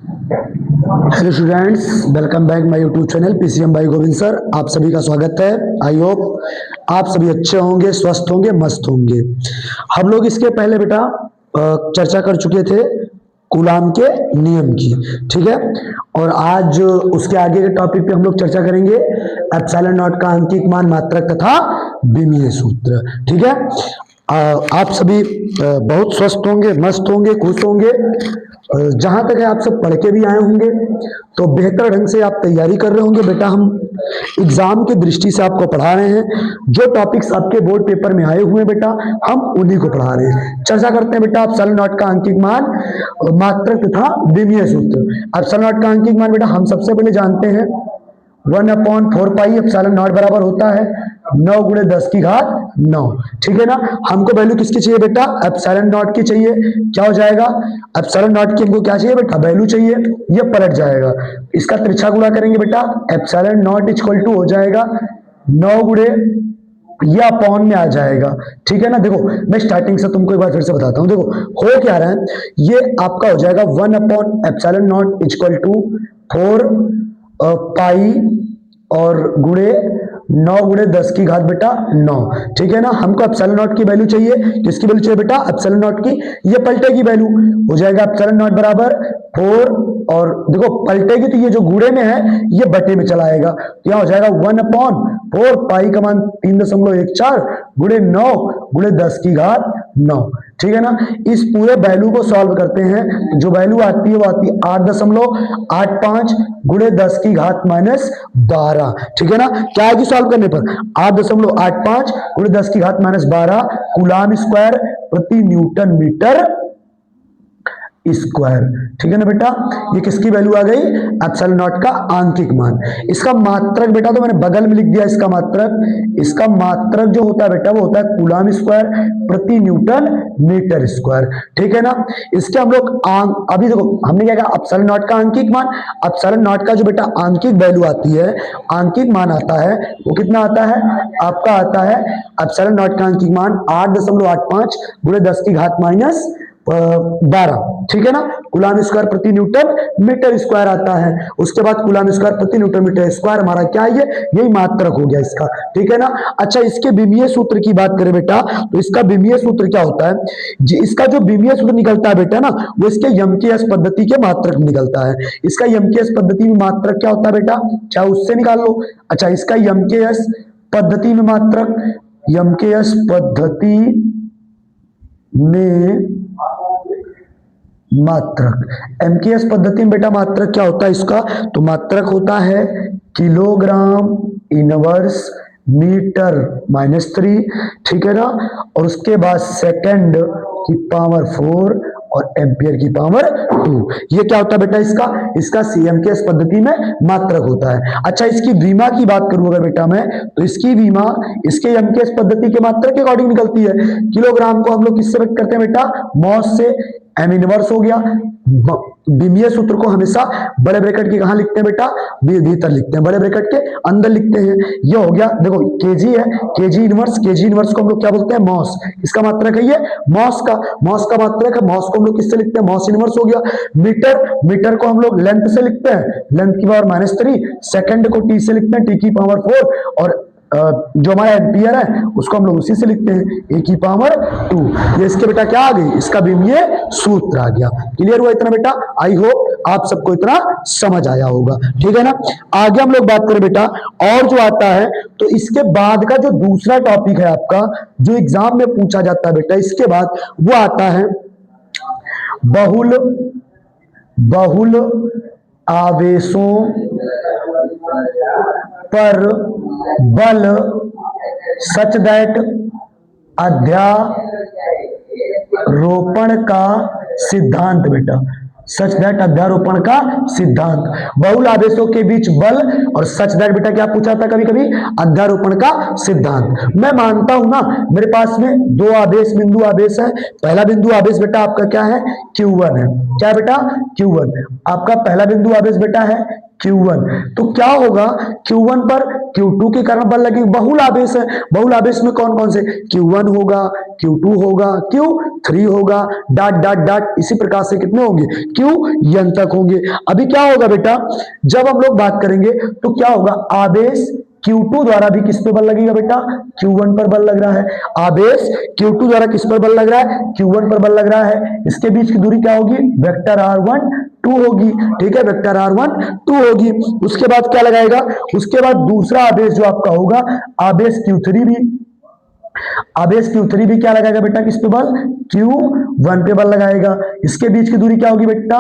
Hello students, welcome back my YouTube channel PCM by Govind sir. आप सभी का स्वागत है। आई होप आप सभी अच्छे होंगे, स्वस्थ होंगे, मस्त होंगे। हम लोग इसके पहले बेटा चर्चा कर चुके थे कूलाम के नियम की, ठीक है। और आज उसके आगे के टॉपिक पे हम लोग चर्चा करेंगे एप्सिलॉन नॉट का आंकिक मान, मात्रक तथा विमीय सूत्र, ठीक है। आप सभी बहुत स्वस्थ होंगे, मस्त होंगे, खुश होंगे। जहां तक है आप सब पढ़ के भी आए होंगे तो बेहतर ढंग से आप तैयारी कर रहे होंगे। बेटा हम एग्जाम की दृष्टि से आपको पढ़ा रहे हैं, जो टॉपिक्स आपके बोर्ड पेपर में आए हुए हैं बेटा हम उन्हीं को पढ़ा रहे हैं। चर्चा करते हैं बेटा एप्सिलॉन नॉट का आंकिक मान, मात्रक तथा विमीय सूत्र। एप्सिलॉन नॉट का आंकिक मान बेटा हम सबसे पहले जानते हैं 1/4 पाई एप्सिलॉन नॉट बराबर होता है 9 × 10⁹ ठीक है ना। हमको वैल्यू किसकी चाहिए बेटा? एप्सिलॉन नॉट की चाहिए। क्या हो जाएगा? एप्सिलॉन नॉट की हमको क्या चाहिए बेटा? वैल्यू चाहिए। ये पलट जाएगा, इसका तिरछा गुणा करेंगे बेटा। एप्सिलॉन नॉट इक्वल टू हो जाएगा 9 या अपॉन में आ जाएगा, ठीक है ना। देखो मैं स्टार्टिंग से तुमको एक बार फिर से बताता हूं। देखो हो क्या रहा है, ये आपका हो जाएगा 1/एप्सिलॉन नॉट इक्वल टू 4 पाई और गुणे 9 × 10⁹ बेटा 9, ठीक है ना। हमको एप्सिलॉन नॉट की वैल्यू चाहिए। किसकी वैल्यू चाहिए बेटा? एप्सिलॉन नॉट की। ये पलटेगी वैल्यू, हो जाएगा एप्सिलॉन नॉट बराबर 4 और देखो पलटेगी तो ये जो गुणे में है ये बटे में चला आएगा। तो यहां हो जाएगा 1/4 पाई का मान 3.14 गुणे 9 × 10⁹ ठीक है ना। इस पूरे वैल्यू को सॉल्व करते हैं तो जो वैल्यू आती है वो आती है 8.85 × 10⁻12, ठीक है ना। क्या आएगी सॉल्व करने पर? 8.85 × 10⁻12 कूलाम स्क्वायर प्रति न्यूटन मीटर स्क्वायर, ठीक है ना बेटा। ये किसकी वैल्यू आ गई? एप्सिलॉन नॉट का आंकिक मान। इसका मात्रक बेटा तो मैंने बगल में लिख दिया। इसका मात्रक जो होता है बेटा वो होता है कूलाम स्क्वायर प्रति न्यूटन मीटर स्क्वायर, ठीक है ना। इसके हम लोग अभी देखो हमने क्या कहा? एप्सिलॉन नॉट का आंकिक मान। एप्सिलॉन नॉट का जो बेटा आंकिक वैल्यू आती है, आंकिक मान आता है वो कितना आता है? आपका आता है एप्सिलॉन नॉट का आंकिक मान 8.85 × 10⁻12, ठीक है ना। कूलाम स्क्वायर प्रति न्यूटन मीटर स्क्वायर आता है। उसके बाद कूलाम स्क्वायर प्रति न्यूटन मीटर स्क्वायर हमारा क्या है? यही मात्रक हो गया इसका, ठीक है ना। अच्छा इसके विमीय सूत्र की बात करें बेटा तो इसका विमीय सूत्र क्या होता है? इसका जो विमीय सूत्र निकलता है बेटा ना वो इसके यमकेश पद्धति के मात्रक निकलता है। इसका यमकेश पद्धति में मात्रक क्या होता है बेटा? चाहे उससे निकाल लो। अच्छा इसका यमकेश पद्धति में मात्रक, यमकेश पद्धति में मात्रक, एमकेएस पद्धति में बेटा मात्रक क्या होता है इसका? तो मात्रक होता है किलोग्राम इनवर्स मीटर -3, ठीक है ना। और उसके बाद सेकंड की पावर 4 और एम्पियर की पावर 2। ये क्या होता है बेटा? इसका सीएमकेएस पद्धति में मात्रक होता है। अच्छा इसकी विमा की बात करूं अगर बेटा मैं, तो इसकी विमा इसके एमकेएस पद्धति के मात्रक के अकॉर्डिंग निकलती है। किलोग्राम को हम लोग किससे व्यक्त करते हैं बेटा? मॉस से। एम इनवर्स हो गया। विमीय सूत्र को हमेशा बड़े ब्रैकेट के कहां लिखते हैं बेटा? भीतर लिखते हैं, बड़े ब्रैकेट के अंदर लिखते हैं। ये हो गया। देखो केजी है, केजी इनवर्स को हम लोग क्या बोलते हैं? मॉस। इसका मात्रक है ये मॉस का मात्रक है। मॉस को हम लोग किससे लिखते हैं? मॉस इनवर्स हो गया। मीटर को हम लोग लेंथ से लिखते हैं, लेंथ की पावर -3। सेकंड को टी से लिखते हैं, टी की पावर 4। और जो हमारा एम्पियर है उसको हम लोग उसी से लिखते हैं, ए की पावर 2। ये इसके बेटा क्या आ गई? इसका विमीय सूत्र आ गया। क्लियर हुआ इतना बेटा? आई होप आप सबको इतना समझ आया होगा, ठीक है ना। आगे हम लोग बात करें बेटा और जो आता है तो इसके बाद का जो दूसरा टॉपिक है आपका जो एग्जाम में पूछा जाता है बेटा, इसके बाद वो आता है बहुल आवेशों पर बल, सच दैट अध्यारोपण का सिद्धांत बेटा, सच दैट अध्यारोपण का सिद्धांत। बहुल आवेशों के बीच बल और सच दैट बेटा क्या पूछा था कभी कभी? अध्यारोपण का सिद्धांत। मैं मानता हूं ना मेरे पास में दो बिंदु आवेश है। पहला बिंदु आवेश बेटा आपका क्या है? Q1 है। क्या बेटा? Q1 आपका पहला बिंदु आवेश बेटा है Q1। तो क्या होगा, Q1 पर Q2 के कारण बल लगेगा, बहुल आवेश है, बहुल आवेश में कौन कौन से, Q1 होगा, Q2 होगा, Q3 होगा, डॉट डॉट डॉट, इसी प्रकार से कितने होंगे, Qn तक होंगे। अभी क्या होगा बेटा, जब हम लोग बात करेंगे तो क्या होगा, आवेश Q2 द्वारा भी किस पे बल लगेगा बेटा, Q1 पर बल लग रहा है। आवेश Q2 द्वारा किस पर बल लग रहा है, Q1 पर बल लग रहा है। इसके बीच की दूरी क्या होगी, वेक्टर R1 2 होगी, ठीक है, वेक्टर R1 2 होगी। उसके बाद क्या लगाएगा, उसके बाद दूसरा आवेश जो आपका होगा, आवेश Q3 भी, आवेश Q3 भी क्या लगाएगा बेटा, किस पे बल, Q1 पे बल लगाएगा। इसके बीच की दूरी क्या होगी बेटा,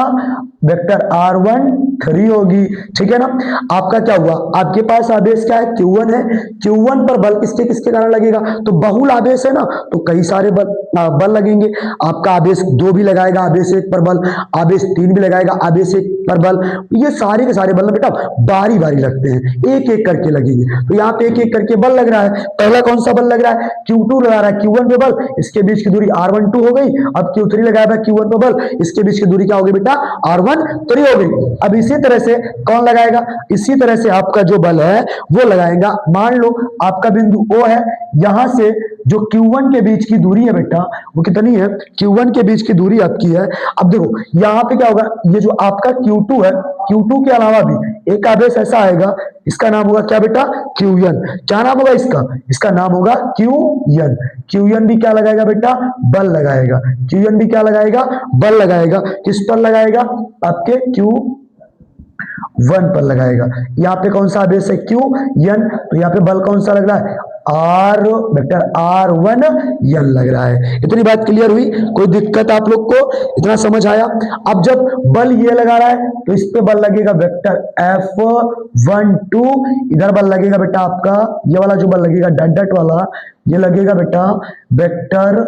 वेक्टर R1 3 होगी, ठीक है ना। आपका क्या हुआ, आपके पास आवेश क्या है, Q1 है, Q1 पर बल किसके किसके कारण लगेगा, तो बहुल आवेश है ना, तो कई सारे बल लगेंगे। आपका आवेश 2 भी लगाएगा, आवेश 1 पर बल, आवेश 3 भी लगाएगा, आवेश 1 पर बल। ये सारे के सारे बल ना बेटा बारी बारी लगते हैं, एक एक करके लगेंगे। तो यहाँ पे एक एक करके बल लग रहा है। पहला कौन सा बल लग रहा है, Q2 लगा रहा है Q1 पे बल, इसके बीच की दूरी R1 2 हो गई। अब Q3 लगाया था Q1 पे बल, इसके बीच की दूरी क्या होगी बेटा, R1 3 हो गई। अब इसी तरह से कौन लगाएगा, इसी तरह से आपका जो बल है वो लगाएगा। मान लो आपका बिंदु O है, यहां से जो Q1 के बीच की दूरी है बेटा वो कितनी है, Q1 के बीच की दूरी आपकी है। अब देखो यहां पे क्या होगा, ये जो आपका Q2 है, Q2 के अलावा भी एक आवेश ऐसा आएगा, इसका नाम होगा क्या बेटा, Qn। क्या नाम होगा इसका, इसका नाम होगा Qn। Qn भी क्या लगाएगा बेटा, बल लगाएगा। Qn भी क्या लगाएगा, बल लगाएगा। किस पर लगाएगा, आपके Q1 पर लगाएगा। यहाँ पे कौन सा आवेश है, Qn, तो यहाँ पे बल कौन सा लग रहा है, वेक्टर R1 n लग रहा है। इतनी बात क्लियर हुई, कोई दिक्कत आप लोग को, इतना समझ आया। अब जब बल ये लगा रहा है तो इस पे बल लगेगा वेक्टर F12, इधर बल लगेगा बेटा आपका, ये वाला जो बल लगेगा डट डट वाला, ये लगेगा बेटा वेक्टर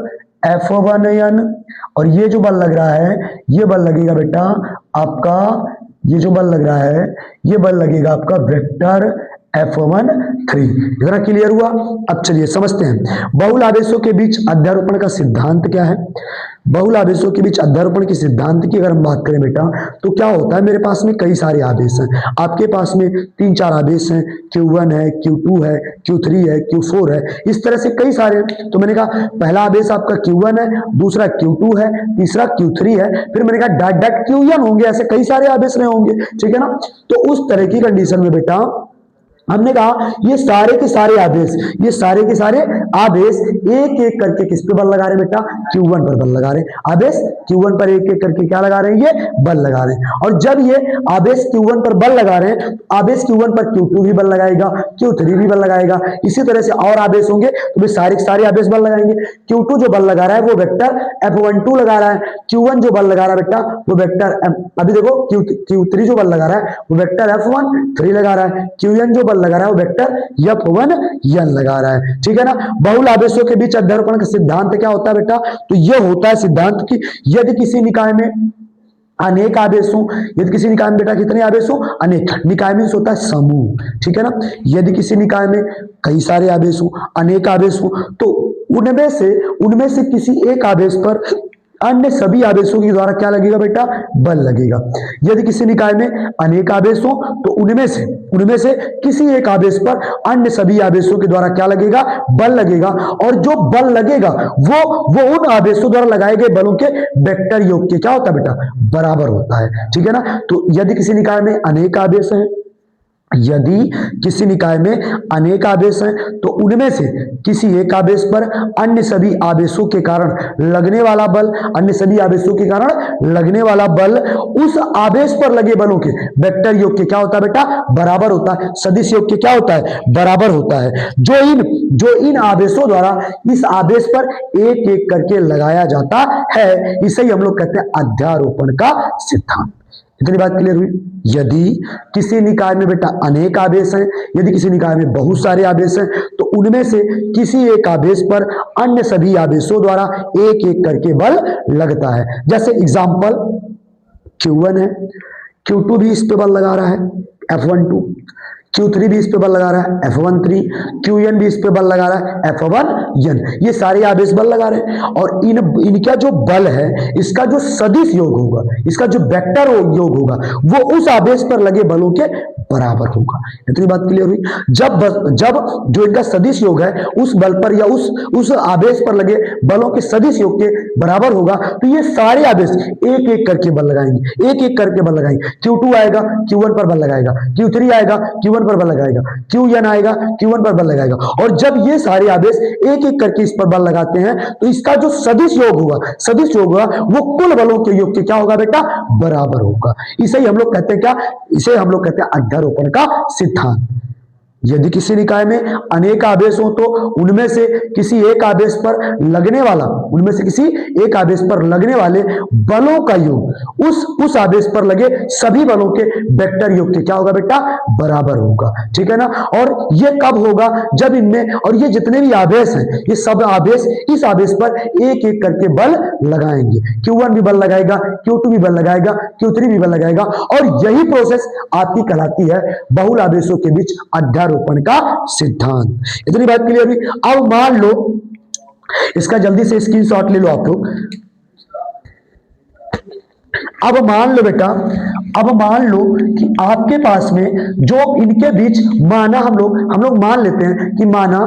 F1n। और ये जो बल लग रहा है, ये बल लगेगा बेटा आपका, ये जो बल लग रहा है ये बल लगेगा आपका वेक्टर F13। इतना क्लियर हुआ। अब चलिए समझते हैं बहुल आवेशों के बीच अध्यारोपण का सिद्धांत क्या है। बहुल आवेशों के बीच अध्यारोपण के सिद्धांत की अगर हम बात करें बेटा, तो क्या होता है, मेरे पास में कई सारे आवेश हैं, आपके पास में 3-4 आवेश हैं, Q1 है, Q2 है, Q3 है, Q4 है, इस तरह से कई सारे। तो मैंने कहा पहला आवेश आपका Q1 है, दूसरा Q2 है, तीसरा Q3 है, फिर मैंने कहा डॉट डॉट Qn होंगे, ऐसे कई सारे आवेश रहे होंगे, ठीक है ना। तो उस तरह की कंडीशन में बेटा हमने कहा ये सारे के सारे आवेश, ये सारे के सारे आवेश एक एक करके किस पे बल लगा रहे हैं बेटा, Q1 पर बल लगा रहे हैं। आवेश Q1 पर एक एक करके क्या लगा रहे हैं, ये बल लगा रहे हैं। और जब ये आवेश Q1 पर बल लगा रहे हैं, आवेश Q1 पर Q2 भी बल लगाएगा, Q3 भी बल लगाएगा, इसी तरह से और आवेश होंगे तो वे सारे के सारे आवेश बल लगाएंगे। Q2 जो बल लगा रहा है वो वेक्टर F12 लगा रहा है, Q1 जो बल लगा रहा है बेटा वो वेक्टर अभी देखो Q3 जो बल लगा रहा है वो वेक्टर F13 लगा रहा है, Qn जो बल लगा रहा है वो वेक्टर F1n लगा रहा है, ठीक है ना। बहुल आवेशों के बीच अध्यारोपण का सिद्धांत क्या होता है बेटा, तो यह होता है सिद्धांत कि यदि किसी निकाय में अनेक आवेश हो, यदि किसी निकाय में बेटा कितने आवेश हो, अनेक, निकाय में होता है समूह, ठीक है ना। यदि किसी निकाय में कई सारे आवेश हो, अनेक आवेश हो, तो उनमें से किसी एक आवेश पर अन्य सभी आवेशों के द्वारा क्या लगेगा बेटा, बल लगेगा। यदि किसी निकाय में अनेक आवेश हो तो उनमें से किसी एक आवेश पर अन्य सभी आवेशों के द्वारा क्या लगेगा, बल लगेगा। और जो बल लगेगा वो उन आवेशों द्वारा लगाए गए बलों के वेक्टर योग के क्या होता है बेटा, बराबर होता है, ठीक है ना। तो यदि किसी निकाय में अनेक आवेश हैं, यदि किसी निकाय में अनेक आवेश हैं तो उनमें से किसी एक आवेश पर अन्य सभी आवेशों के कारण लगने वाला बल, अन्य सभी आवेशों के कारण लगने वाला बल उस आवेश पर लगे बलों के वेक्टर योग के क्या होता है बेटा, बराबर होता है। सदिश योग के क्या होता है, बराबर होता है। जो इन आवेशों द्वारा इस आवेश पर एक एक करके लगाया जाता है, इसे ही हम लोग कहते हैं अध्यारोपण का सिद्धांत। इतनी बात क्लियर हुई। यदि किसी निकाय में बेटा अनेक आवेश हैं, यदि किसी निकाय में बहुत सारे आवेश हैं, तो उनमें से किसी एक आवेश पर अन्य सभी आवेशों द्वारा एक एक करके बल लगता है। जैसे एग्जांपल Q1 है, Q2 भी इस पे बल लगा रहा है F12, Q3 भी इस पे बल लगा रहा है F13, Qn भी इस पे बल लगा रहा है F1n, ये सारे आवेश बल लगा रहे हैं। और इनका जो बल है, इसका जो सदिश योग होगा, इसका जो वेक्टर योग होगा, वो उस आवेश पर लगे बलों के बराबर होगा। इतनी बात क्लियर हुई। जब जो इनका सदिश योग है उस बल पर या उस आवेश पर लगे बलों के सदिश योग के बराबर होगा, तो ये सारे आवेश एक एक करके बल लगाएंगे, एक एक करके बल लगाएंगे। Q2 आएगा Q1 पर बल लगाएगा, Q3 आएगा Q1 पर बल लगाएगा, Qn आएगा Q1 पर बल लगाएगा। और जब ये सारे आवेश एक एक करके इस पर बल लगाते हैं, तो इसका जो सदिश योग होगा वो कुल बलों के योग के क्या होगा बेटा, बराबर होगा। इसे ही हम लोग कहते हैं क्या, इसे हम लोग कहते हैं अध्यारोपण का सिद्धांत। यदि किसी निकाय में अनेक आवेश हो तो उनमें से किसी एक आवेश पर लगने वाले बलों का योग उस आवेश पर लगे सभी बलों के वेक्टर योग के क्या होगा बेटा, बराबर होगा। ठीक है ना। और ये कब होगा, जब इनमें, और ये जितने भी आवेश हैं, ये सब आवेश इस आवेश पर एक एक करके बल लगाएंगे। Q1 भी बल लगाएगा, Q2 भी बल लगाएगा, Q3 भी बल लगाएगा। और यही प्रोसेस आपकी कहलाती है बहुल आवेशों के बीच अध्यारोपण का सिद्धांत। इतनी बात क्लियर हुई। अब मान लो, इसका जल्दी से स्क्रीनशॉट ले लो आप लोग। अब मान लो बेटा, अब मान लो कि आपके पास में जो इनके बीच माना, हम लोग मान लेते हैं कि माना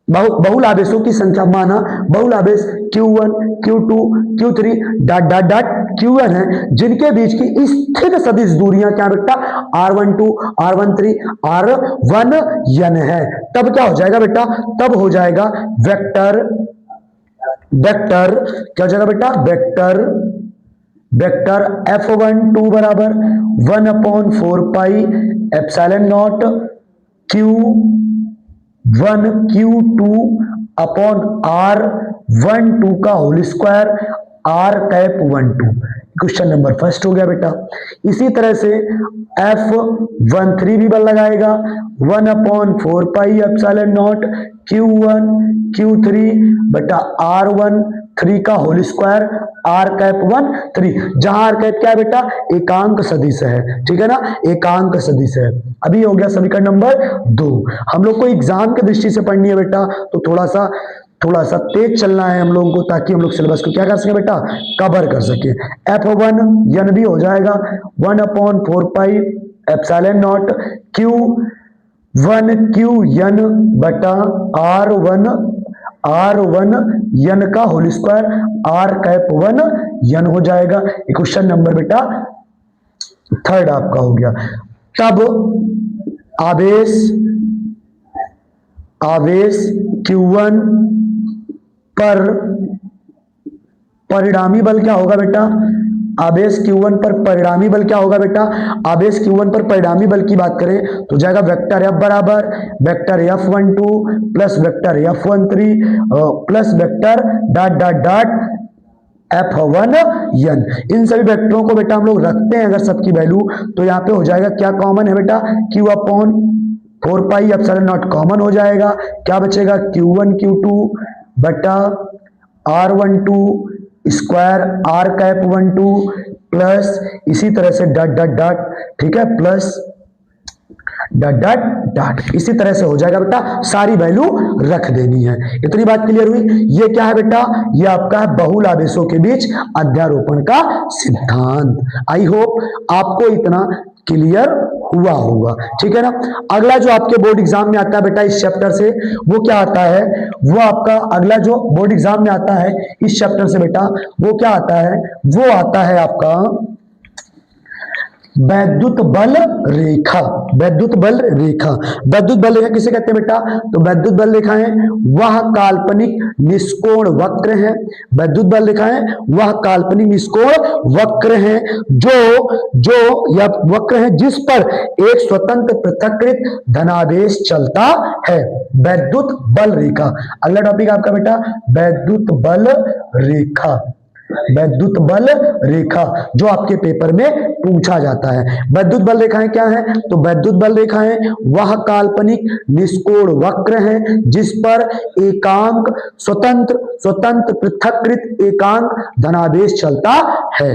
बहुल आवेशों की संख्या, माना बहुल आवेश Q1, Q2, Q3 dot dot dot Qn है, जिनके बीच की स्थित सदिश दूरियां क्या बेटा, R12, R13, R1n है। तब क्या हो जाएगा बेटा, तब हो जाएगा वेक्टर क्या हो जाएगा बेटा, वेक्टर F12 बराबर 1/4 pi epsilon not Q1 Q2 upon R12 का whole square R12। Question number first हो गया बेटा। इसी तरह से F13 भी बल लगाएगा 1/4 pi epsilon not Q1 Q3 बेटा R13 का होल स्क्वायर R13, जहां R क्या है बेटा, एकांक सदिश है। ठीक है ना, एकांक सदिश है। अभी हो गया समीकरण नंबर 2। हम लोग को एग्जाम की दृष्टि से पढ़नी है बेटा, तो थोड़ा सा तेज चलना है हम लोगों को, ताकि हम लोग सिलेबस को क्या कर सके बेटा, कवर कर सके। F1n भी हो जाएगा 1/4 pi epsilon not Q1 Qn बटा R1n का होल स्क्वायर R1n हो जाएगा। क्वेश्चन नंबर बेटा थर्ड आपका हो गया। तब आवेश Q1 पर परिणामी बल क्या होगा बेटा, आवेश Q1 पर परिणामी बल क्या होगा बेटा, आवेश Q1 पर परिणामी बल की बात करें तो जाएगा वेक्टर F बराबर vector F12 plus vector F13 plus vector dot dot dot F1n। इन सभी वेक्टरों को बेटा हम लोग रखते हैं अगर सबकी वैल्यू, तो यहाँ पे हो जाएगा क्या कॉमन है बेटा, Q/4 pi epsilon not common हो जाएगा। क्या बचेगा, Q1 Q2 बटा R12 स्क्वायर R12 प्लस इसी तरह से डॉट डॉट डॉट, ठीक है, प्लस डॉट डॉट डॉट, इसी तरह से हो जाएगा बेटा। सारी वैल्यू रख देनी है। इतनी बात क्लियर हुई। ये क्या है बेटा, ये आपका है बहुल आवेशों के बीच अध्यारोपण का सिद्धांत। आई होप आपको इतना क्लियर हुआ होगा। ठीक है ना। अगला जो आपके बोर्ड एग्जाम में आता है बेटा इस चैप्टर से, वो क्या आता है, वो आपका अगला जो बोर्ड एग्जाम में आता है इस चैप्टर से बेटा, वो क्या आता है, वो आता है आपका वैद्युत बल रेखा। वैद्युत बल रेखा किसे कहते हैं बेटा, तो वैद्युत बल रेखाएं वह काल्पनिक निष्कोण वक्र है। वैद्युत बल रेखाएं वह काल्पनिक निष्कोण वक्र है जो यह वक्र है जिस पर एक स्वतंत्र पृथक्कृत धनावेश चलता है। वैद्युत बल रेखा। अगला टॉपिक आपका बेटा वैद्युत बल रेखा। वैद्युत बल रेखा जो आपके पेपर में पूछा जाता है। वैद्युत बल रेखाएं क्या है, तो वैद्युत बल रेखाएं वह काल्पनिक निष्कोण वक्र है जिस पर एकांक स्वतंत्र पृथक्कृत एकांक धनावेश चलता है।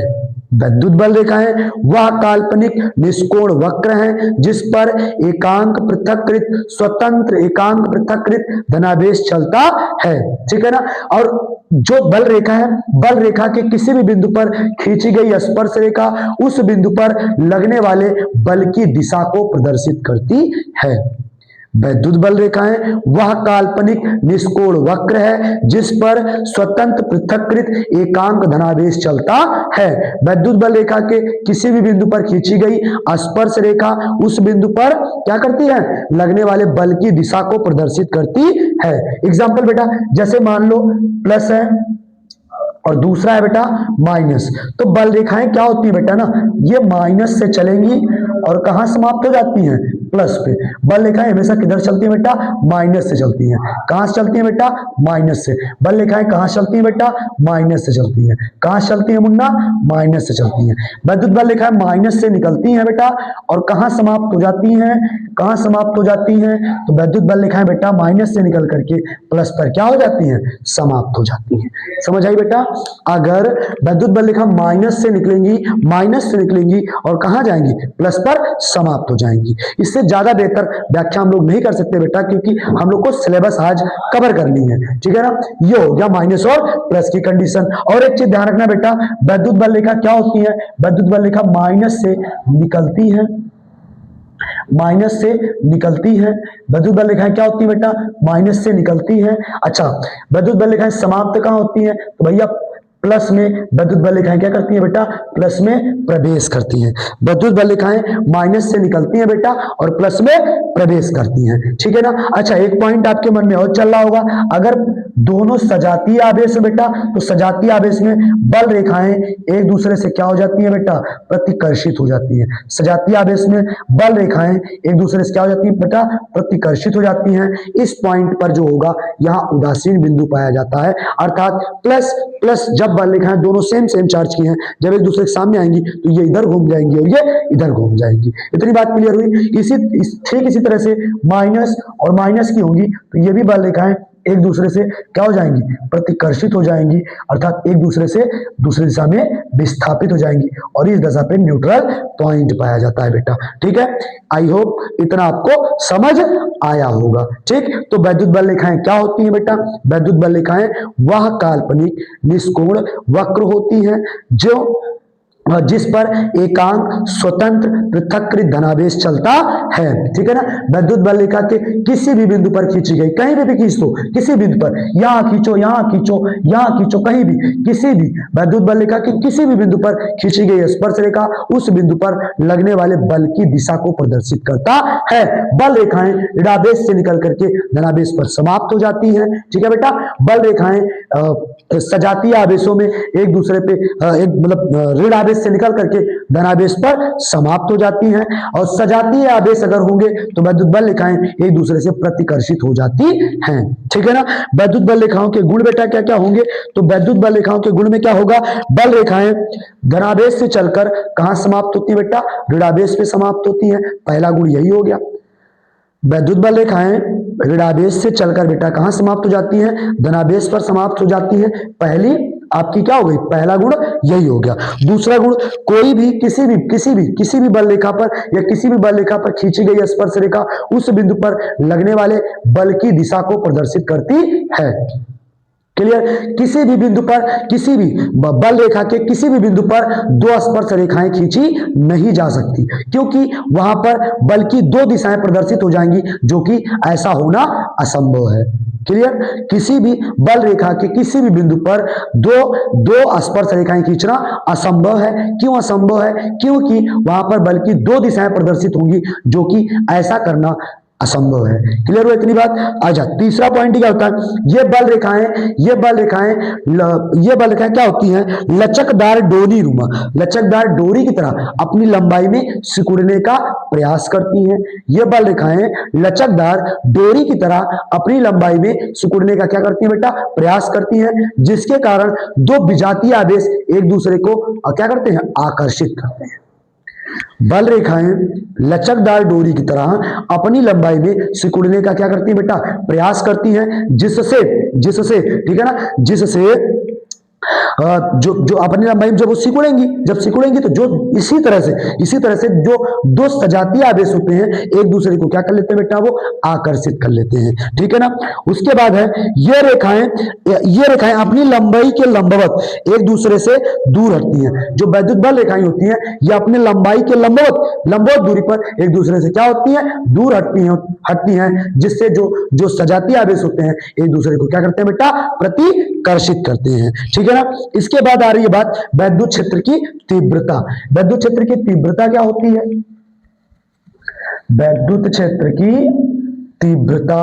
वैद्युत बल रेखाएं वह काल्पनिक निष्कोण वक्र है जिस पर एकांक पृथक्कृत स्वतंत्र एकांक पृथक्कृत धनावेश चलता है, ठीक है ना। और जो बल रेखा है, बल रेखा के किसी भी बिंदु पर खींची गई स्पर्श रेखा उस बिंदु पर लगने वाले बल की दिशा को प्रदर्शित करती है। वैद्युत बल रेखाएं वह काल्पनिक निष्कोण वक्र है जिस पर स्वतंत्र पृथक्कृत एकांक धनावेश चलता है। वैद्युत बल रेखा के किसी भी बिंदु पर खींची गई स्पर्श रेखा उस बिंदु पर क्या करती है, लगने वाले बल की दिशा को प्रदर्शित करती है। एग्जाम्पल बेटा, जैसे मान लो प्लस है और दूसरा है बेटा माइनस, तो बल रेखाएं क्या होती है बेटा ना, ये माइनस से चलेंगी और कहां समाप्त हो जाती हैं, प्लस पे। बल रेखाएं हमेशा किधर चलती है बेटा, माइनस से चलती हैं। कहां से चलती है बेटा, माइनस से। बल रेखाएं कहां से चलती है बेटा, माइनस से चलती हैं। कहां से चलती है मुन्ना, माइनस से चलती हैं। वैद्युत बल रेखाएं माइनस से निकलती हैं बेटा और कहां समाप्त हो जाती हैं, कहां समाप्त हो जाती हैं, तो वैद्युत बल रेखाएं बेटा माइनस से निकल करके प्लस पर क्या हो जाती हैं, समाप्त हो जाती हैं। समझ आई बेटा। अगर वैद्युत बल रेखा माइनस से निकलेंगी और कहां जाएंगी, प्लस पर समाप्त हो जाएंगी। इससे ज्यादा बेहतर व्याख्या हम लोग नहीं कर सकते बेटा, क्योंकि हम लोग को सिलेबस आज कवर करनी है, ठीक है ना। ये हो गया माइनस और प्लस की कंडीशन। और एक चीज ध्यान रखना बेटा, वैद्युत बल रेखा क्या होती है, वैद्युत बल रेखा माइनस से निकलती है, माइनस से निकलती है। वैद्युत बल रेखाएं क्या होती है बेटा, माइनस से निकलती है। अच्छा, वैद्युत बल रेखाएं समाप्त कहां होती है, तो भैया प्लस में वैद्युत बल रेखाएं क्या करती है बेटा, प्लस में प्रवेश करती हैं। वैद्युत बल रेखाएं माइनस से निकलती हैं बेटा और प्लस में प्रवेश करती हैं, ठीक है ना। अच्छा, एक पॉइंट आपके मन में और चल रहा होगा, अगर दोनों सजातीय आवेश बेटा, तो सजातीय आवेश में बल रेखाएं एक दूसरे से क्या हो जाती है बेटा, प्रतिकर्षित हो जाती है। सजातीय आवेश में बल रेखाएं एक दूसरे से क्या हो जाती है बेटा, प्रतिकर्षित हो जाती हैं। इस पॉइंट पर जो होगा यहाँ उदासीन बिंदु पाया जाता है, अर्थात प्लस प्लस जब बल रेखाएं दोनों सेम चार्ज की हैं, जब एक दूसरे के सामने आएंगी तो ये इधर घूम जाएंगी और ये इधर घूम जाएंगी। इतनी बात क्लियर हुई। ठीक इसी तरह से माइनस और माइनस की होंगी तो ये भी बल रेखाएं एक दूसरे से क्या हो जाएंगी, प्रतिकर्षित हो जाएंगी, अर्थात एक दूसरे से दूसरी दिशा में विस्थापित हो जाएंगी और इस दशा पे न्यूट्रल पॉइंट पाया जाता है बेटा, ठीक है। आई होप इतना आपको समझ आया होगा, ठीक। तो वैद्युत बल रेखाएं क्या होती हैं बेटा, वैद्युत बल रेखाएं वह काल्पनिक निष्कोण वक्र होती हैं जिस पर एकांक स्वतंत्र पृथक्कृत धनावेश चलता है, ठीक है ना। वैद्युत बल रेखा के किसी भी बिंदु पर खींची गई, कहीं भी खींच दो, किसी बिंदु पर, यहां खींचो, यहां खींचो, यहां खींचो, कहीं भी, किसी भी वैद्युत बल रेखा के किसी भी बिंदु पर खींची गई स्पर्श रेखा उस बिंदु पर लगने वाले बल की दिशा को प्रदर्शित करता है। बल रेखाएं ऋणावेश से निकल करके धनावेश पर समाप्त हो जाती हैं, ठीक है बेटा। बल रेखाएं सजातीय आवेशों में एक दूसरे पे मतलब ऋण से निकल करके धनावेश पर समाप्त हो जाती हैं, और सजातीय आवेश अगर होंगे तो वैद्युत बल रेखाएं एक दूसरे से प्रतिकर्षित हो जाती हैं, ठीक है ना। वैद्युत बल रेखाओं के गुण बेटा क्या क्या होंगे, तो वैद्युत बल रेखाओं के गुण में क्या होगा, बल रेखाएं धनावेश से चलकर कहां समाप्त होती है बेटा, ऋणावेश पे समाप्त होती है। पहला गुण यही हो गया। वैद्युत बल रेखाएं ऋणावेश से चलकर बेटा कहां समाप्त हो जाती हैं, धनावेश पर समाप्त हो जाती हैं। पहली आपकी क्या हो गई, पहला गुण यही हो गया। दूसरा गुण, कोई भी किसी भी बल रेखा पर या किसी भी बल रेखा पर खींची गई स्पर्श रेखा उस बिंदु पर लगने वाले बल की दिशा को प्रदर्शित करती है। क्लियर। किसी भी बिंदु पर, किसी भी बल रेखा के किसी भी बिंदु पर दो स्पर्श रेखाएं खींची नहीं जा सकती, क्योंकि वहां पर बल की दो दिशाएं प्रदर्शित हो जाएंगी, जो कि ऐसा होना असंभव है। क्लियर। किसी भी बल रेखा के किसी भी बिंदु पर दो स्पर्श रेखाएं खींचना असंभव है। क्यों असंभव है, क्योंकि वहां पर बल की दो दिशाएं प्रदर्शित होंगी, जो कि ऐसा करना असंभव है। क्लियर हुआ इतनी बात। अच्छा, तीसरा पॉइंट क्या होता है, ये बल रेखाएं क्या होती हैं, लचकदार डोरी की तरह अपनी लंबाई में सिकुड़ने का प्रयास करती हैं। ये बल रेखाएं लचकदार डोरी की तरह अपनी लंबाई में सिकुड़ने का क्या करती हैं बेटा, प्रयास करती हैं, जिसके कारण दो विजातीय आवेश एक दूसरे को क्या करते हैं, आकर्षित करते हैं। बल रेखाएं लचकदार डोरी की तरह अपनी लंबाई में सिकुड़ने का क्या करती है बेटा, प्रयास करती हैं, जिससे ठीक है ना, जिससे जो जो अपनी लंबाई में जब वो सिकुड़ेंगी तो जो इसी तरह से जो दो सजातीय आवेश होते हैं एक दूसरे को क्या कर लेते हैं बेटा, वो आकर्षित कर लेते हैं। ठीक है ना। उसके बाद है ये रेखाएं अपनी लंबाई के लंबवत एक दूसरे से दूर हटती हैं। जो वैद्युत बल रेखाएं होती हैं ये अपने लंबाई के लंबवत दूरी पर एक दूसरे से क्या होती हैं, दूर हटती हैं, जिससे जो सजातीय आवेश होते हैं एक दूसरे को क्या करते हैं बेटा, प्रतिकर्षित करते हैं। ठीक है ना। इसके बाद आ रही है बात वैद्युत क्षेत्र की तीव्रता। वैद्युत क्षेत्र की तीव्रता क्या होती है? वैद्युत क्षेत्र की तीव्रता,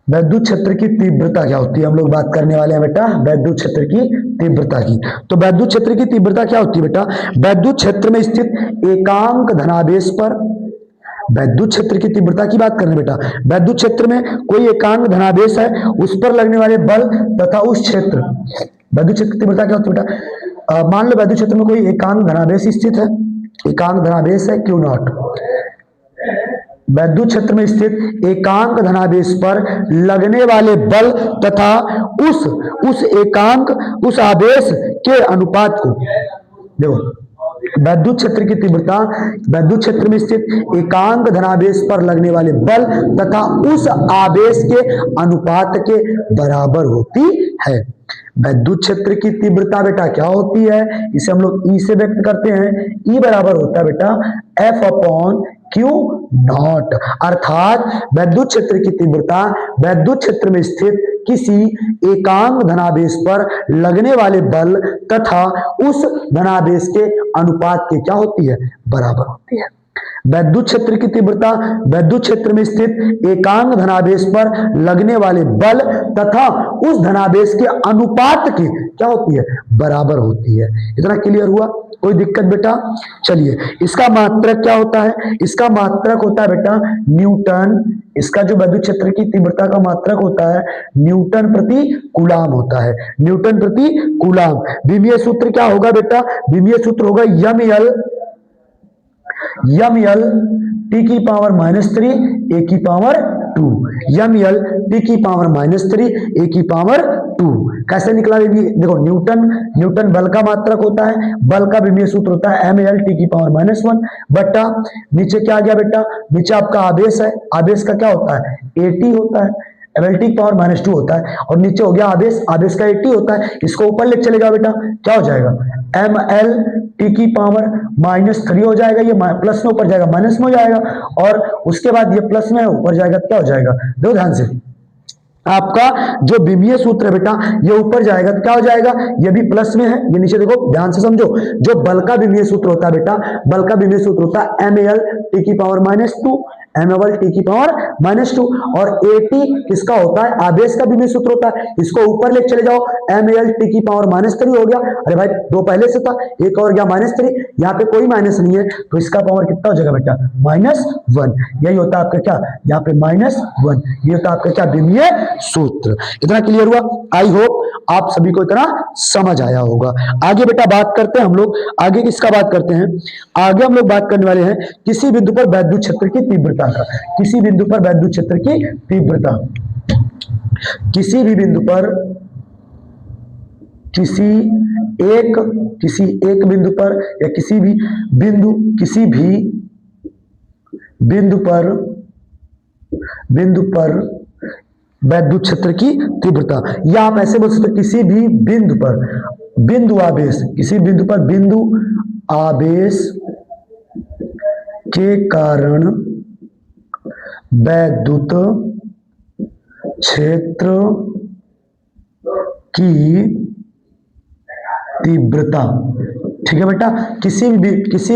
वैद्युत क्षेत्र की तीव्रता क्या होती है, हम लोग बात करने वाले हैं बेटा वैद्युत क्षेत्र की तीव्रता की। तो वैद्युत क्षेत्र की तीव्रता क्या होती है बेटा, वैद्युत क्षेत्र में स्थित एकांक धनावेश पर, वैद्युत क्षेत्र की तीव्रता की बात करें बेटा, वैद्युत क्षेत्र में कोई एकांक धनावेश है उस पर लगने वाले बल तथा उस क्षेत्र, वैद्युत क्षेत्र की तीव्रता क्या होती है बेटा, मान लो वैद्युत क्षेत्र में कोई एकांक धनावेश स्थित है, एकांक धनावेश है Q नॉट, वैद्युत क्षेत्र में स्थित एकांक धनावेश पर लगने वाले बल तथा उस आवेश के अनुपात को, देखो वैद्युत क्षेत्र की तीव्रता वैद्युत क्षेत्र में स्थित एकांक धनावेश पर लगने वाले बल तथा उस आवेश के अनुपात के बराबर होती है। वैद्युत क्षेत्र की तीव्रता बेटा क्या होती है, इसे हम लोग E से व्यक्त करते हैं। E बराबर होता है बेटा F अपॉन Q नॉट, अर्थात वैद्युत क्षेत्र की तीव्रता वैद्युत क्षेत्र में स्थित किसी एकांक धनावेश पर लगने वाले बल तथा उस धनावेश के अनुपात के क्या होती है, बराबर होती है। वैद्युत क्षेत्र की तीव्रता वैद्युत क्षेत्र में स्थित एकांक धनावेश पर लगने वाले बल तथा उस धनावेश के अनुपात की क्या होती है, बराबर होती है। इतना क्लियर हुआ, कोई दिक्कत बेटा? चलिए इसका मात्रक क्या होता है, इसका मात्रक होता है बेटा न्यूटन, इसका जो वैद्युत क्षेत्र की तीव्रता का मात्रक होता है न्यूटन प्रति कूलाम होता है, न्यूटन प्रति कूलाम। विमीय सूत्र क्या होगा बेटा, विमीय सूत्र होगा ml t की पावर -3 a की पावर 2, ml t की पावर -3 a की पावर 2। कैसे निकला ये? देखो न्यूटन बल का मात्रक होता है, बल का विमीय सूत्र होता है ml t की पावर -1 बट्टा नीचे क्या आ गया बेटा, नीचे आपका आवेश है, आवेश का क्या होता है at होता है, ml t की पावर -2 होता है, और नीचे हो गया आवेश का at होता है, इसको ऊपर ले चलेगा बेटा क्या हो जाएगा ml t की पावर -3 हो जाएगा, ये प्लस में ऊपर जाएगा माइनस में हो जाएगा, और उसके बाद ये प्लस में ऊपर जाएगा क्या हो जाएगा, देखो ध्यान से आपका जो विमीय सूत्र है बेटा ये ऊपर जाएगा तो क्या हो जाएगा, ये भी प्लस में है, ये नीचे देखो ध्यान से समझो। जो बल का विमीय सूत्र होता है बेटा, बल का विमीय सूत्र होता है ml t की पावर -2, ml t की पावर -2, और at किसका होता है, आवेश का विमीय सूत्र होता है, इसको ऊपर ले चले जाओ ml t की पावर -3 हो गया, अरे भाई दो पहले से था एक और गया -3, यहाँ पे कोई माइनस नहीं है तो इसका पावर कितना हो जाएगा बेटा -1, यही होता है आपका क्या, यहाँ पे -1, ये होता है आपका क्या विमीय सूत्र। इतना क्लियर हुआ? आई होप आप सभी को इतना समझ आया होगा। आगे बेटा बात करते हैं हम लोग, आगे किसका बात करते हैं, आगे हम लोग बात करने वाले हैं किसी बिंदु पर वैद्युत क्षेत्र की तीव्रता का। किसी बिंदु पर वैद्युत क्षेत्र की तीव्रता, किसी भी बिंदु पर किसी एक बिंदु पर या किसी भी बिंदु पर वैद्युत क्षेत्र की तीव्रता, या आप ऐसे बोल सकते किसी भी बिंदु पर बिंदु आवेश, किसी बिंदु पर बिंदु आवेश के कारण वैद्युत क्षेत्र की तीव्रता। ठीक है बेटा, किसी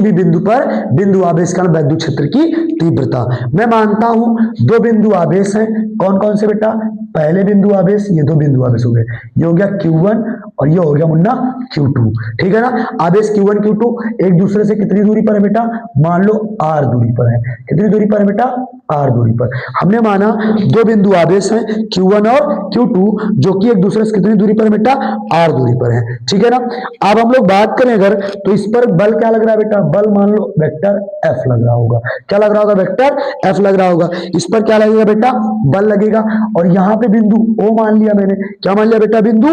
भी बिंदु पर बिंदु आवेश का वैद्युत क्षेत्र की तीव्रता। मैं मानता हूं दो बिंदु आवेश हैं, कौन कौन से बेटा, पहले बिंदु आवेश, ये दो बिंदु आवेश हो गए, ये हो गया Q1 और ये हो गया मुन्ना Q2। ठीक है ना। आवेश Q1 Q2 एक दूसरे से कितनी दूरी पर है बेटा, मान लो R दूरी पर है। कितनी दूरी पर है बेटा, R दूरी पर। हमने माना दो बिंदु आवेश हैं Q1 और Q2 जो कि एक दूसरे से कितनी दूरी पर है बेटा, R दूरी पर है। ठीक है ना। अब हम लोग बात करें अगर, तो इस पर बल क्या लग रहा है बेटा, बल मान लो वेक्टर F लग रहा होगा। क्या लग रहा होगा, वेक्टर F लग रहा होगा। इस पर क्या लगेगा बेटा, बल लगेगा। और यहां पे बिंदु O मान लिया मैंने, क्या मान लिया बेटा, बिंदु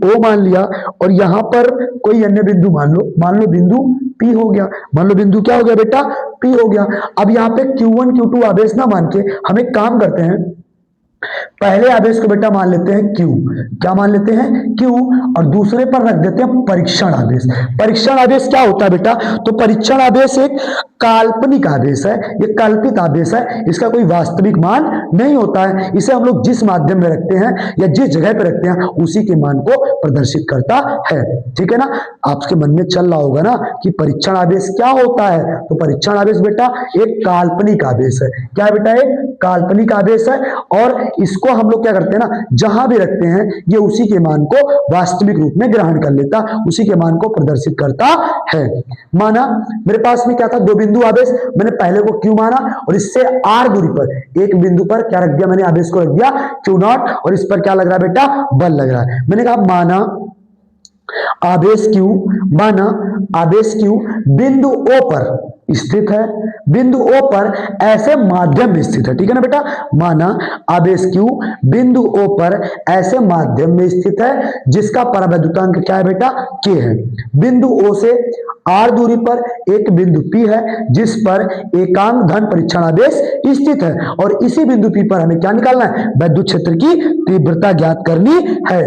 O मान लिया। और यहां पर कोई अन्य बिंदु मान लो बिंदु P हो गया। मान लो बिंदु क्या हो गया बेटा, P हो गया। अब यहां पे Q1 Q2 आवेश ना मान के हम एक काम करते हैं, पहले आवेश को बेटा मान लेते हैं Q। क्या मान लेते हैं, Q। और दूसरे पर रख देते हैं परीक्षण आवेश। परीक्षण आवेश क्या होता है बेटा, तो परीक्षण आवेश एक काल्पनिक आवेश है, ये कल्पित आवेश है, इसका कोई वास्तविक मान नहीं होता है। इसे हम लोग जिस माध्यम में रखते हैं या जिस जगह पे रखते हैं उसी के मान को प्रदर्शित करता है। ठीक है ना। आपके मन में चल रहा होगा ना कि परीक्षण आवेश क्या होता है, तो परीक्षण आवेश बेटा एक काल्पनिक आवेश है। क्या है बेटा, एक काल्पनिक आवेश है। और इसको हम लोग क्या करते हैं ना, जहां भी रखते हैं ये उसी के मान को वास्तविक रूप में ग्रहण कर लेता, उसी के मान को प्रदर्शित करता है। माना मेरे पास में क्या था, दो बिंदु आवेश, मैंने पहले को Q माना और इससे R दूरी पर एक बिंदु पर क्या रख दिया, मैंने आवेश को रख दिया Q0। और इस पर क्या लग रहा है बेटा, बल लग रहा है। मैंने कहा माना आवेश Q, माना आवेश Q बिंदु O पर स्थित है, बिंदु O पर ऐसे माध्यम में स्थित है। ठीक है ना बेटा। माना आवेश Q बिंदु O पर ऐसे माध्यम में स्थित है जिसका परावैद्युतांक क्या है बेटा, K है। बिंदु O से R दूरी पर एक बिंदु P है जिस पर एकांक धन परीक्षण आवेश स्थित है। और इसी बिंदु P पर हमें क्या निकालना है, विद्युत क्षेत्र की तीव्रता ज्ञात करनी है।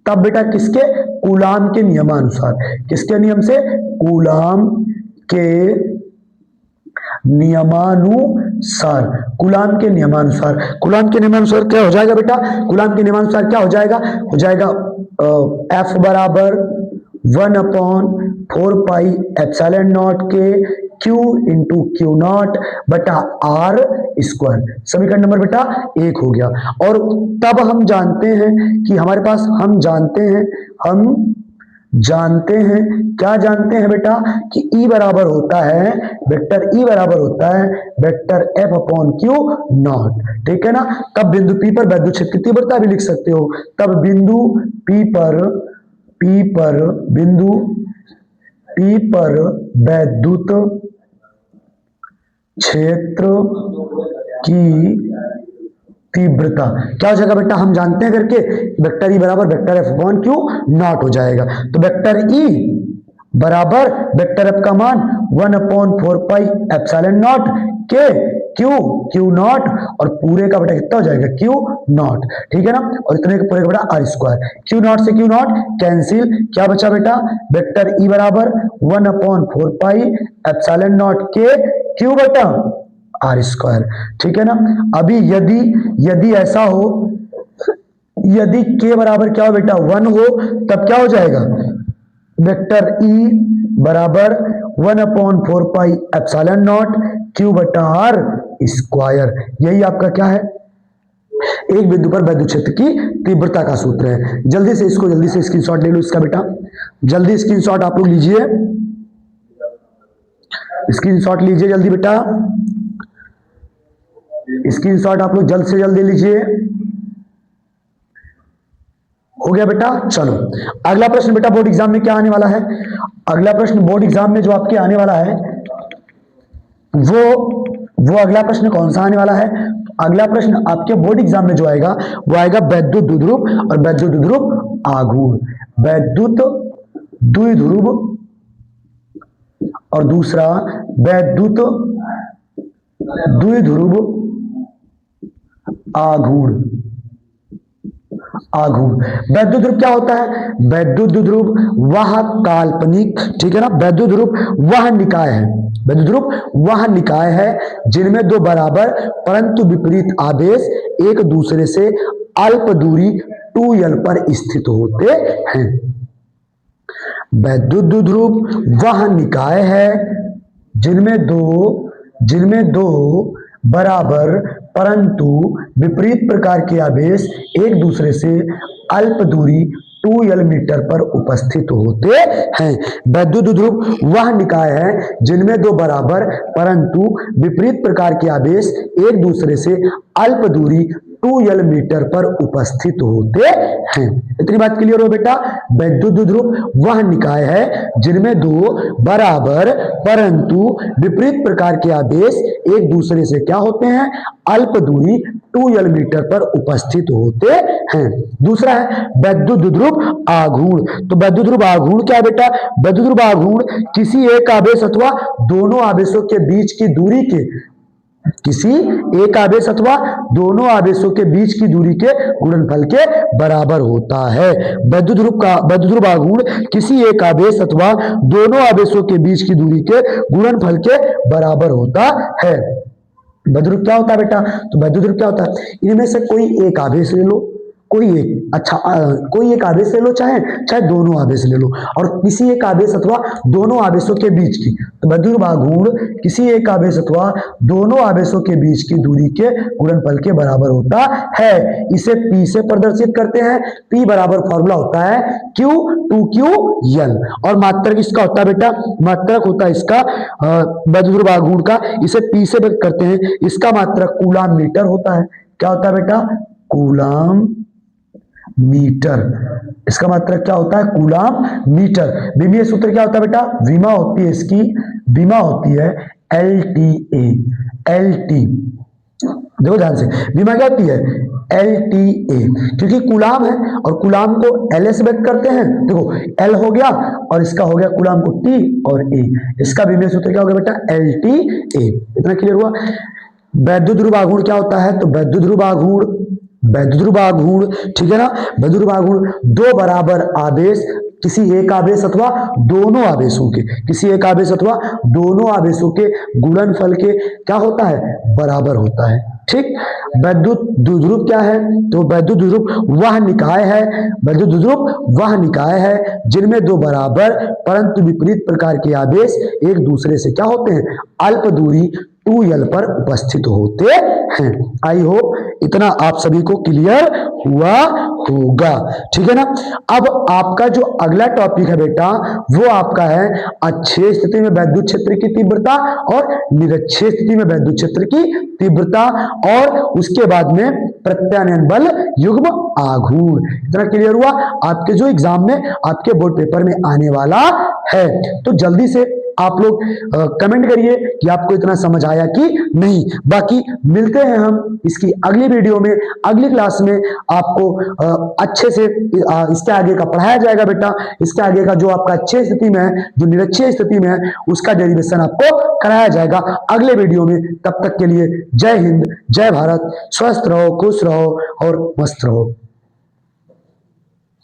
तब बेटा किसके, कूलाम के नियमानुसार। किसके नियम से, कूलाम के नियमानुसार। कूलाम के नियमानुसार। कूलाम के नियमानुसार क्या हो जाएगा बेटा, कूलाम के नियमानुसार क्या हो जाएगा, हो जाएगा F बराबर 1/4πε0 के Q इंटू Q0 बटा R स्क्वायर। समीकरण नंबर बेटा 1 हो गया। और तब हम जानते हैं कि हमारे पास, हम जानते हैं क्या जानते हैं बेटा, कि E बराबर होता है, वेक्टर E बराबर होता है vector F upon Q not. ठीक है ना। तब बिंदु P पर विद्युत क्षेत्र की तीव्रता भी लिख सकते हो। तब बिंदु P पर विद्युत क्षेत्र की तीव्रता क्या हो जाएगा बेटा, हम जानते हैं करके, वेक्टर E बराबर vector F upon Q not हो जाएगा। तो वेक्टर E बराबर वेक्टर F का मान 1/4πε0 के Q नॉट और पूरे का बेटा कितना हो जाएगा, Q नॉट। ठीक है ना। और इतने के पूरे का बेटा R स्क्वायर। Q नॉट से Q नॉट कैंसिल, क्या बचा बेटा, वेक्टर E बराबर 1/4πε0 के Q बेटा R स्क्वायर। ठीक है ना। अभी यदि ऐसा हो, यदि K बराबर क्या हो बेटा 1 हो, तब क्या हो जाएगा, वेक्टर E बराबर 1/4πε0 Q बटा R स्क्वायर। यही आपका क्या है, एक बिंदु पर विद्युत क्षेत्र की तीव्रता का सूत्र है। जल्दी से स्क्रीनशॉट ले लो इसका बेटा, जल्दी स्क्रीनशॉट आप लोग लीजिए, स्क्रीनशॉट लीजिए जल्दी बेटा, स्क्रीनशॉट आप लोग जल्द से जल्द ले लीजिए। हो गया बेटा। चलो अगला प्रश्न बेटा बोर्ड एग्जाम में क्या आने वाला है, अगला प्रश्न बोर्ड एग्जाम में जो आपके आने वाला है वो अगला प्रश्न कौन सा आने वाला है, अगला प्रश्न आपके बोर्ड एग्जाम में जो आएगा वो आएगा वैद्युत द्विध्रुव और वैद्युत द्विध्रुव आघूर्ण। वैद्युत द्विध्रुव और दूसरा वैद्युत द्विध्रुव आघूर्ण। वैद्युत ध्रुव क्या होता है, वैद्युत ध्रुव वह काल्पनिक, ठीक है ना, वैद्युत ध्रुव वह निकाय है, वैद्युत ध्रुव वह निकाय है जिनमें दो बराबर परंतु विपरीत आवेश एक दूसरे से अल्प दूरी 2l पर स्थित होते हैं। वैद्युत ध्रुव वह निकाय है जिनमें दो बराबर परंतु विपरीत प्रकार के आवेश एक दूसरे से अल्प दूरी 2l मीटर पर उपस्थित होते हैं। वैद्युत ध्रुव वह निकाय है जिनमें दो बराबर परंतु विपरीत प्रकार के आवेश एक दूसरे से अल्प दूरी 2l मीटर पर उपस्थित होते हैं। इतनी बात क्लियर हो बेटा। वैद्युत ध्रुव वह निकाय है जिनमें दो बराबर परंतु विपरीत प्रकार के आवेश एक दूसरे से क्या होते हैं, अल्प दूरी 2l मीटर पर उपस्थित होते हैं। दूसरा है वैद्युत ध्रुव आघूर्ण। तो वैद्युत ध्रुव आघूर्ण क्या है बेटा? वैद्युत ध्रुव आघूर्ण किसी एक आवेश अथवा दोनों आवेशों के बीच की दूरी के दोनों आवेशों के बीच की दूरी के गुणनफल के बराबर होता है। वैद्युत ध्रुव आघूर्ण किसी एक आवेश अथवा दोनों आवेशों के बीच की दूरी के गुणनफल के बराबर होता है। वैद्युत ध्रुव क्या होता है बेटा? तो वैद्युत ध्रुव क्या होता है? इनमें से कोई एक आवेश ले लो, कोई एक आवेश ले लो, चाहे दोनों आवेश ले लो, और किसी एक आवेश अथवा दोनों आवेशों के बीच की, तो वैद्युत ध्रुव आघूर्ण किसी एक आवेश अथवा दोनों आवेशों के बीच की दूरी के गुणनफल के बराबर होता है। इसे P से प्रदर्शित करते हैं। P बराबर फॉर्मूला होता है Q 2QL, और मात्रक इसका होता है बेटा, मात्रक होता है इसका वैद्युत ध्रुव आघूर्ण का, इसे P से व्यक्त करते हैं। इसका मात्रक कूलाम मीटर होता है। क्या होता है बेटा? Coulomb metre. इसका मात्रक क्या होता है? Coulomb metre. विमीय सूत्र क्या होता है बेटा? विमा होती है इसकी, विमा होती है LTA, LT। देखो ध्यान से, विमा क्या होती है? LTA, क्योंकि कूलाम है और कूलाम को LA से व्यक्त करते हैं। देखो L हो गया और इसका हो गया कूलाम को T और A। इसका विमीय सूत्र क्या होगा बेटा? LTA। इतना क्लियर हुआ। वैद्युत ध्रुव आघूर्ण क्या होता है? तो वैद्युत ध्रुव आघूर्ण, ठीक है ना, वैद्युत ध्रुव आघूर्ण दो बराबर आवेश किसी एक आवेश अथवा दोनों आवेशों के, गुणनफल के क्या होता है? बराबर होता है। ठीक। वैद्युत ध्रुव क्या है? तो वैद्युत ध्रुव वह निकाय है जिनमें दो बराबर परंतु विपरीत प्रकार के आवेश एक दूसरे से क्या होते हैं? अल्प दूरी 2l पर उपस्थित होते हैं। आई होप इतना आप सभी को क्लियर हुआ होगा। ठीक है ना। अब आपका जो अगला टॉपिक है बेटा, वो आपका है अच्छे स्थिति में वैद्युत क्षेत्र की तीव्रता और निरक्षीय स्थिति में वैद्युत क्षेत्र की तीव्रता, और उसके बाद में प्रत्यानयन बल युग्म आघूर्ण। इतना क्लियर हुआ। आपके जो एग्जाम में आपके बोर्ड पेपर में आने वाला है, तो जल्दी से आप लोग कमेंट करिए कि आपको इतना समझ आया कि नहीं। बाकी मिलते हैं हम इसकी अगली वीडियो में, अगली क्लास में। आपको अच्छे से इसके आगे का पढ़ाया जाएगा बेटा। इसके आगे का जो आपका अच्छे स्थिति में है, जो निरक्षीय स्थिति में है, उसका डेरिवेशन आपको कराया जाएगा अगले वीडियो में। तब तक के लिए जय हिंद, जय भारत, स्वस्थ रहो, खुश रहो और मस्त रहो।